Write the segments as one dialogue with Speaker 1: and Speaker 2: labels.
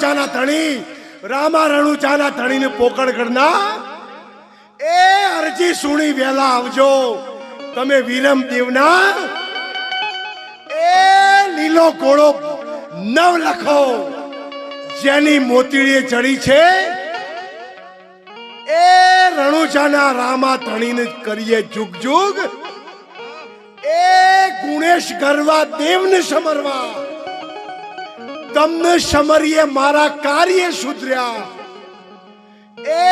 Speaker 1: રણુચાના ધણી રામા રણુચાના ધણીને પોકળ કરના એ અરજી સુણી વેલા આવજો તમે વિરમ દેવના એ લીલો ઘોડો નવ લખો જેની મોતીડીએ ચડી છે એ રણુચાના રામા ધણીને કરીએ જુગ જુગ એ ગુણેશ ગરવા દેવને સમરવા તમને સમરીએ મારા કાર્ય સુધર્યા એ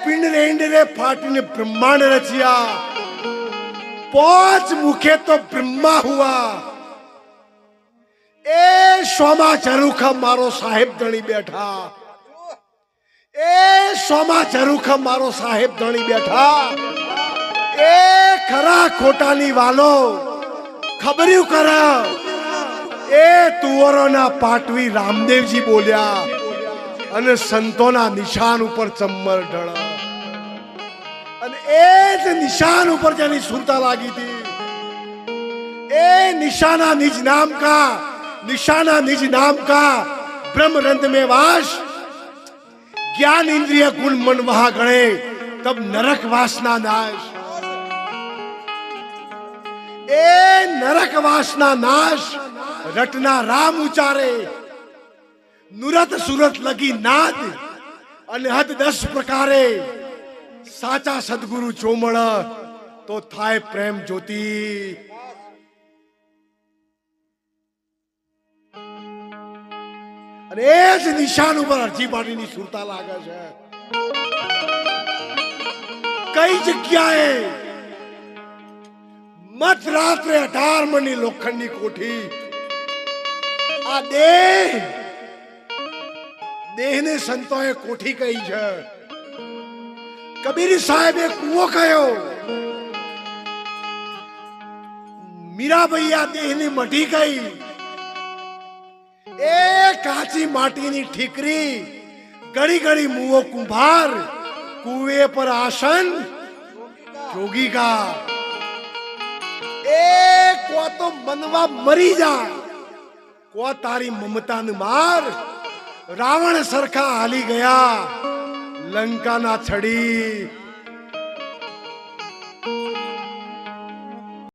Speaker 1: પિંડરેંડરે ફાટીને બ્રહ્માંડ રચ્યા પાંચ મુખે તો બ્રહ્મા હુआ એ સોમા ચરુખા મારો સાહેબ ધણી બેઠા એ સોમા ચરુખા મારો સાહેબ ધણી બેઠા એ ખરા ખોટાની વાલો ખબર્યું કરા એ તુવરોના પાટવી રામદેવજી બોલ્યા અને સંતોના નિશાન ઉપર ચમ્મર ઢળા અને એ જ નિશાન ઉપર જેની સુરતા લાગી હતી એ નિશાના નિજ नाम का ब्रह्म रंध में वास ज्ञान इंद्रिय गुण मन वहां गणे तब नरक वासना नाश ए नरक वासना नाश रटना राम उचारे नुरत सुरत लगी नाद अनहद 10 प्रकारे साचा सदगुरु चोमण तो थाय प्रेम ज्योति અને એ જ નિશાન ઉપર અરજી પાટીની સુરતા લાગે છે કઈ જગ્યાએ મત રાત્રે 18 મણની લોખંડની કોઠી આ દેહને સંતોએ કોઠી કહી છે કબીર સાહેબે કૂવો કહ્યો મીરાબૈયા દેહની મઢી કહી એ કાચી માટીની ઠીકરી ગળી ગળી મુવો કુંભાર કુવે પર આસન જોગી કા એ કો તો મનવા મરી જા કો તારી મમતાને માર રાવણ સરખા હાલી ગયા લંકાના છડી